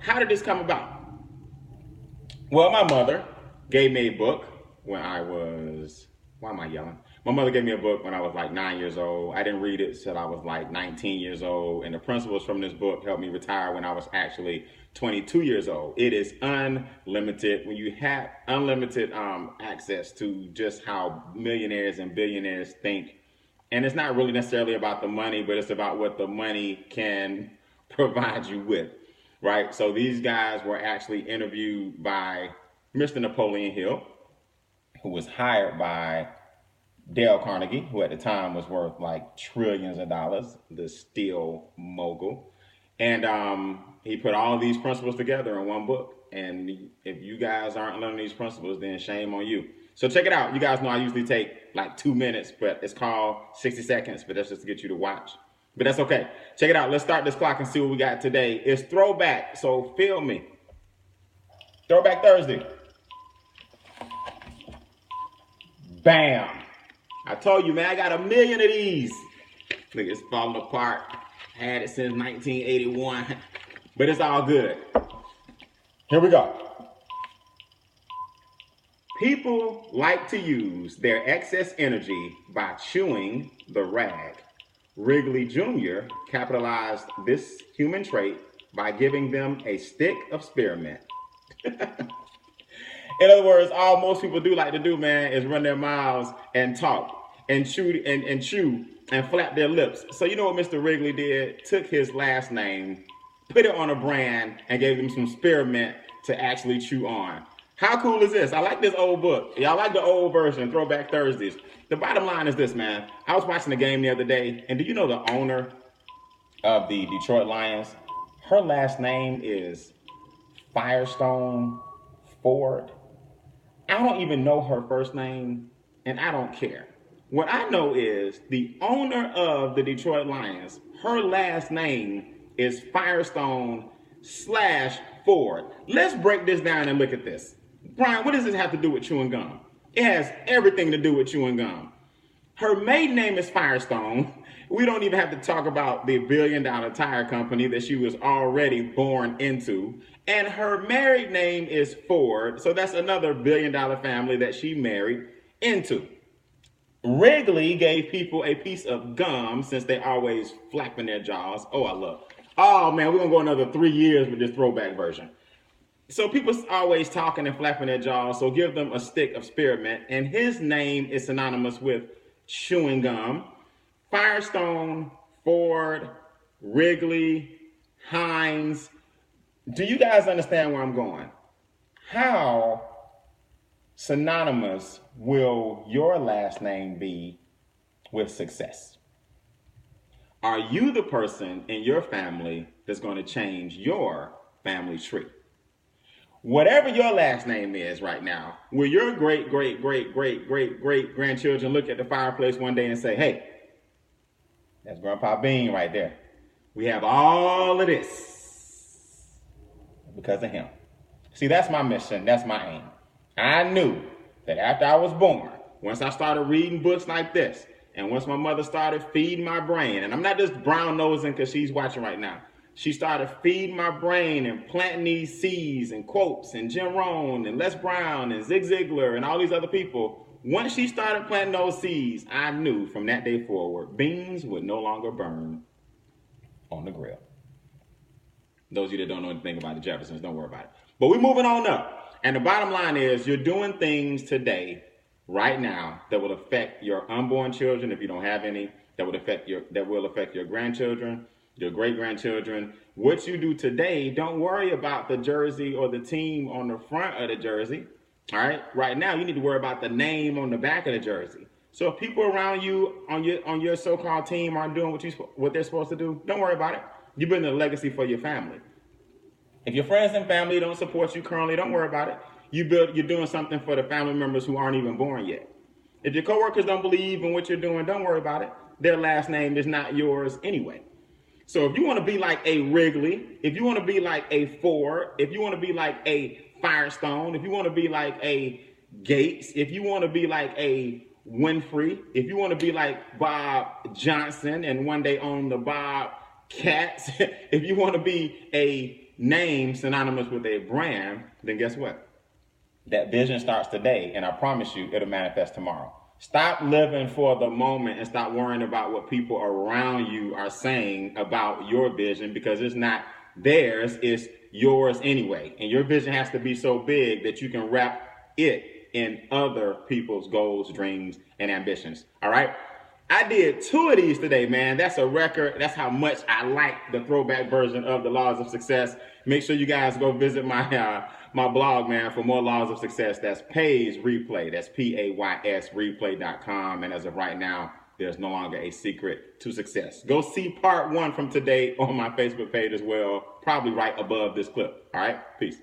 how did this come about? Well, my mother gave me a book when I was, why am I yelling? My mother gave me a book when I was like 9 years old. I didn't read it till I was like 19 years old. And the principles from this book helped me retire when I was actually 22 years old. It is unlimited. When you have unlimited access to just how millionaires and billionaires think. And it's not really necessarily about the money, but it's about what the money can provide you with, right? So these guys were actually interviewed by Mr. Napoleon Hill, who was hired by Dale Carnegie, who at the time was worth like trillions of dollars, the steel mogul. And he put all of these principles together in one book. And if you guys aren't learning these principles, then shame on you. So check it out. You guys know I usually take like 2 minutes, but it's called 60 seconds, but that's just to get you to watch. But that's okay. Check it out. Let's start this clock and see what we got today. It's throwback, so feel me. Throwback Thursday. Bam. I told you, man, I got a million of these. Look, it's falling apart. I had it since 1981, but it's all good. Here we go. People like to use their excess energy by chewing the rag. Wrigley Jr. capitalized this human trait by giving them a stick of spearmint. In other words, all most people do like to do, man, is run their mouths and talk and chew and flap their lips. So you know what Mr. Wrigley did? Took his last name, put it on a brand, and gave them some spearmint to actually chew on. How cool is this? I like this old book. Y'all like the old version, Throwback Thursdays. The bottom line is this, man. I was watching the game the other day, and do you know the owner of the Detroit Lions? Her last name is Firestone Ford. I don't even know her first name, and I don't care. What I know is the owner of the Detroit Lions, her last name is Firestone/Ford. Let's break this down and look at this. Brian, what does this have to do with chewing gum? It has everything to do with chewing gum. Her maiden name is Firestone. We don't even have to talk about the billion-dollar tire company that she was already born into. And her married name is Ford, so that's another billion-dollar family that she married into. Wrigley gave people a piece of gum since they always flapping their jaws. Oh man, we're gonna go another 3 years with this throwback version. So people always talking and flapping their jaws, so give them a stick of spearmint, and his name is synonymous with chewing gum. Firestone, Ford, Wrigley, Heinz. Do you guys understand where I'm going? How synonymous will your last name be with success? Are you the person in your family that's going to change your family tree? Whatever your last name is right now, will your great grandchildren look at the fireplace one day and say, hey, that's Grandpa Beane right there. We have all of this because of him. See, that's my mission. That's my aim. I knew that after I was born, once I started reading books like this, and once my mother started feeding my brain, and I'm not just brown nosing because she's watching right now. She started feeding my brain and planting these seeds and quotes and Jim Rohn and Les Brown and Zig Ziglar and all these other people. Once she started planting those seeds, I knew from that day forward, beans would no longer burn on the grill. Those of you that don't know anything about the Jeffersons, don't worry about it. But we're moving on up. And the bottom line is you're doing things today, right now, that will affect your unborn children if you don't have any, that will affect your grandchildren, your great-grandchildren. What you do today, don't worry about the jersey or the team on the front of the jersey. All right. Right now, you need to worry about the name on the back of the jersey. So if people around you on your so-called team aren't doing what they're supposed to do, don't worry about it. You're building a legacy for your family. If your friends and family don't support you currently, don't worry about it. You're doing something for the family members who aren't even born yet. If your coworkers don't believe in what you're doing, don't worry about it. Their last name is not yours anyway. So if you want to be like a Wrigley, if you want to be like a Ford, if you want to be like a Firestone, if you want to be like a Gates, if you want to be like a Winfrey, if you want to be like Bob Johnson and one day own the Bob Cats, if you want to be a name synonymous with a brand, then guess what? That vision starts today, and I promise you it'll manifest tomorrow. Stop living for the moment and stop worrying about what people around you are saying about your vision, because it's not theirs, it's yours anyway. And your vision has to be so big that you can wrap it in other people's goals, dreams, and ambitions. All right? I did 2 of these today, man. That's a record. That's how much I like the throwback version of the Laws of Success. Make sure you guys go visit my my blog, man, for more Laws of Success. That's Pays Replay. That's PAYS replay.com. And as of right now, there's no longer a secret to success. Go see part 1 from today on my Facebook page as well, probably right above this clip. All right? Peace.